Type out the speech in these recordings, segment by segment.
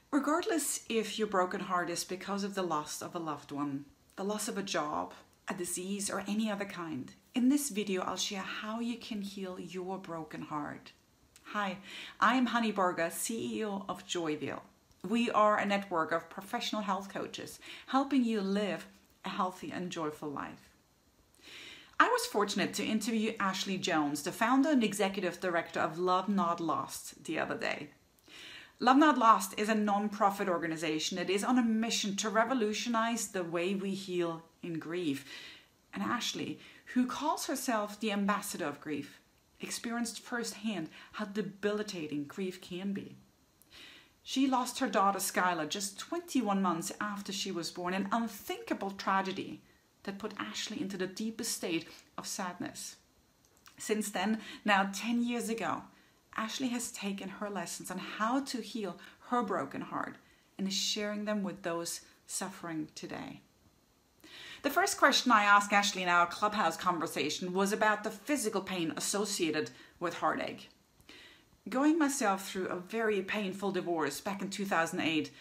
Regardless if your broken heart is because of the loss of a loved one, the loss of a job, a disease, or any other kind, in this video I'll share how you can heal your broken heart. Hi, I'm Hanni Berger, CEO of JOYVIAL. We are a network of professional health coaches helping you live a healthy and joyful life. I was fortunate to interview Ashley Jones, the founder and executive director of Love Not Lost, the other day. Love Not Lost is a non-profit organization that is on a mission to revolutionize the way we heal in grief. And Ashley, who calls herself the ambassador of grief, experienced firsthand how debilitating grief can be. She lost her daughter Skylar just 21 months after she was born, an unthinkable tragedy that put Ashley into the deepest state of sadness. Since then, now 10 years ago, Ashley has taken her lessons on how to heal her broken heart and is sharing them with those suffering today. The first question I asked Ashley in our Clubhouse conversation was about the physical pain associated with heartache. Going myself through a very painful divorce back in 2008,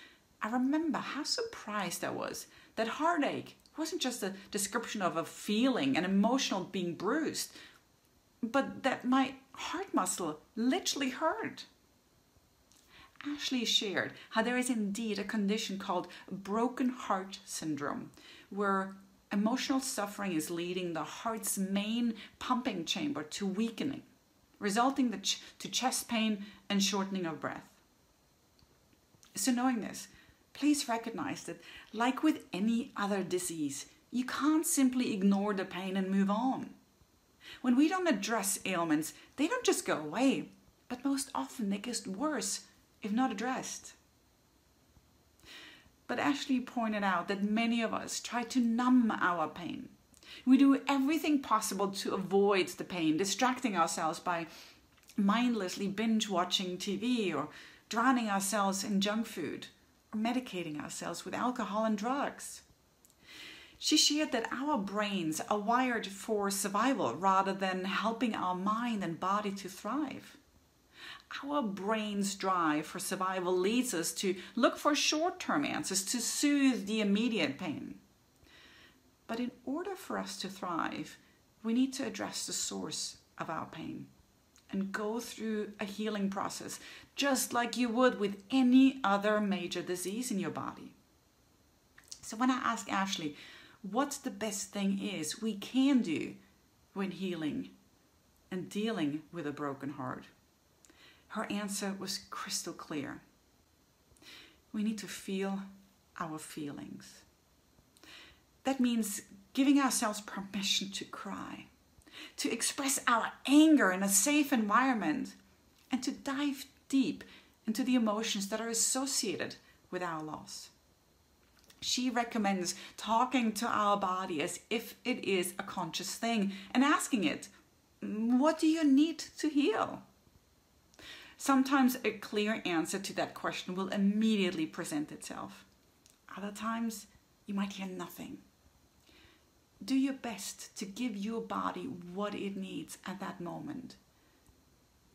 I remember how surprised I was that heartache wasn't just a description of a feeling, an emotional being bruised, but that my heart muscle literally hurt. Ashley shared how there is indeed a condition called broken heart syndrome, where emotional suffering is leading the heart's main pumping chamber to weakening, resulting to chest pain and shortening of breath. So knowing this, please recognize that, like with any other disease, you can't simply ignore the pain and move on. When we don't address ailments, they don't just go away, but most often they get worse if not addressed. But Ashley pointed out that many of us try to numb our pain. We do everything possible to avoid the pain, distracting ourselves by mindlessly binge watching TV or drowning ourselves in junk food or medicating ourselves with alcohol and drugs. She shared that our brains are wired for survival rather than helping our mind and body to thrive. Our brain's drive for survival leads us to look for short-term answers to soothe the immediate pain. But in order for us to thrive, we need to address the source of our pain and go through a healing process, just like you would with any other major disease in your body. So when I asked Ashley what the best thing is we can do when healing and dealing with a broken heart, her answer was crystal clear. We need to feel our feelings. That means giving ourselves permission to cry, to express our anger in a safe environment, and to dive deep into the emotions that are associated with our loss. She recommends talking to our body as if it is a conscious thing and asking it, what do you need to heal? Sometimes a clear answer to that question will immediately present itself. Other times, you might hear nothing. Do your best to give your body what it needs at that moment.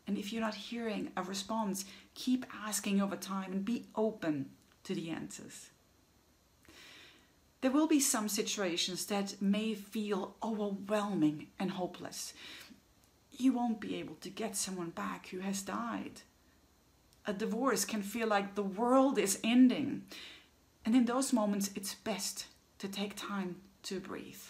And if you're not hearing a response, keep asking over time and be open to the answers. There will be some situations that may feel overwhelming and hopeless. You won't be able to get someone back who has died. A divorce can feel like the world is ending. And in those moments, it's best to take time to breathe.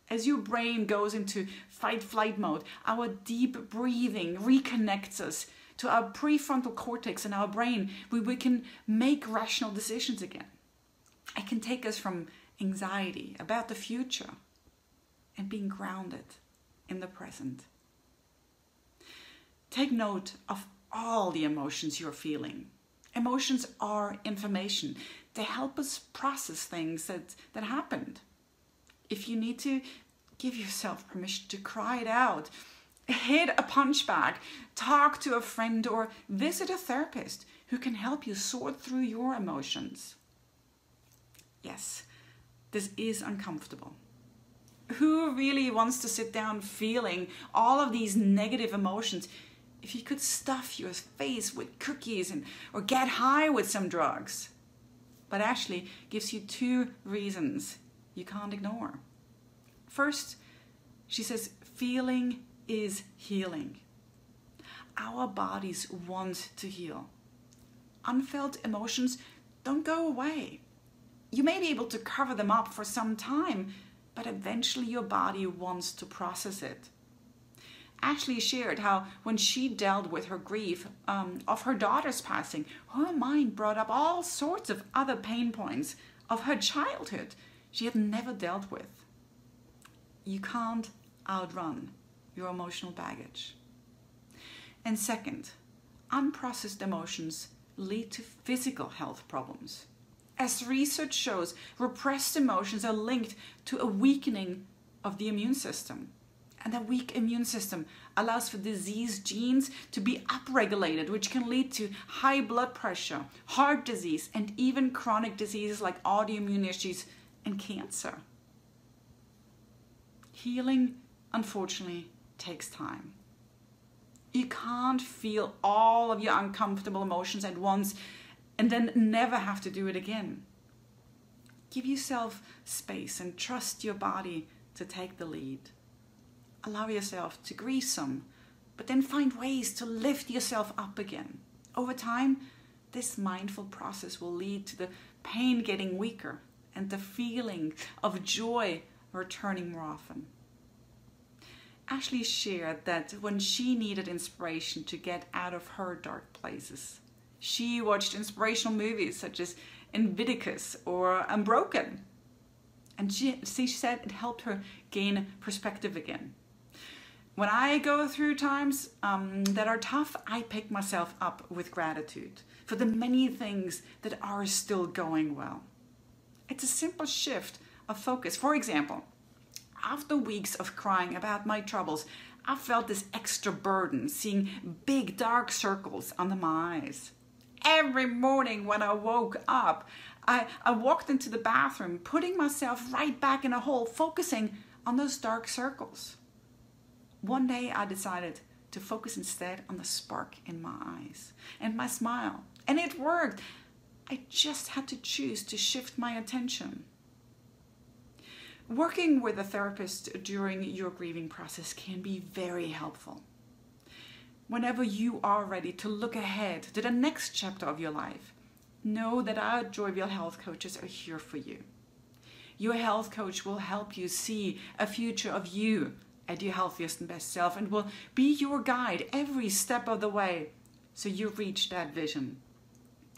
As your brain goes into fight-flight mode, our deep breathing reconnects us to our prefrontal cortex and our brain, where we can make rational decisions again. It can take us from anxiety about the future and being grounded in the present. Take note of all the emotions you're feeling. Emotions are information. They help us process things that happened. If you need to, give yourself permission to cry it out, hit a punch bag, talk to a friend, or visit a therapist who can help you sort through your emotions. Yes, this is uncomfortable. Who really wants to sit down feeling all of these negative emotions if you could stuff your face with cookies or get high with some drugs. But Ashley gives you 2 reasons you can't ignore. First, she says, feeling is healing. Our bodies want to heal. Unfelt emotions don't go away. You may be able to cover them up for some time, but eventually your body wants to process it. Ashley shared how when she dealt with her grief of her daughter's passing, her mind brought up all sorts of other pain points of her childhood she had never dealt with. You can't outrun your emotional baggage. And second, unprocessed emotions lead to physical health problems. As research shows, repressed emotions are linked to a weakening of the immune system. And a weak immune system allows for disease genes to be upregulated, which can lead to high blood pressure, heart disease, and even chronic diseases like autoimmune issues and cancer. Healing, unfortunately, takes time. You can't feel all of your uncomfortable emotions at once and then never have to do it again. Give yourself space and trust your body to take the lead. Allow yourself to grieve some, but then find ways to lift yourself up again. Over time, this mindful process will lead to the pain getting weaker and the feeling of joy returning more often. Ashley shared that when she needed inspiration to get out of her dark places, she watched inspirational movies such as Invictus or Unbroken. And she said it helped her gain perspective again. When I go through times that are tough, I pick myself up with gratitude for the many things that are still going well. It's a simple shift of focus. For example, after weeks of crying about my troubles, I felt this extra burden, seeing big dark circles under my eyes. Every morning when I woke up, I walked into the bathroom, putting myself right back in a hole, focusing on those dark circles. One day I decided to focus instead on the spark in my eyes and my smile. And it worked. I just had to choose to shift my attention. Working with a therapist during your grieving process can be very helpful. Whenever you are ready to look ahead to the next chapter of your life, know that our JOYVIAL health coaches are here for you. Your health coach will help you see a future of you at your healthiest and best self and will be your guide every step of the way so you reach that vision.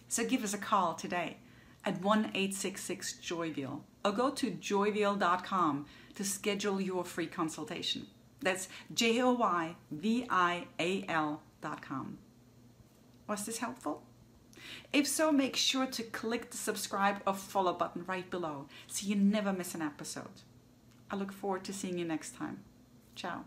So give us a call today at 1-866-JOYVIAL or go to joyvial.com to schedule your free consultation. That's JOYVIAL.com. Was this helpful? If so, make sure to click the subscribe or follow button right below so you never miss an episode. I look forward to seeing you next time. Ciao.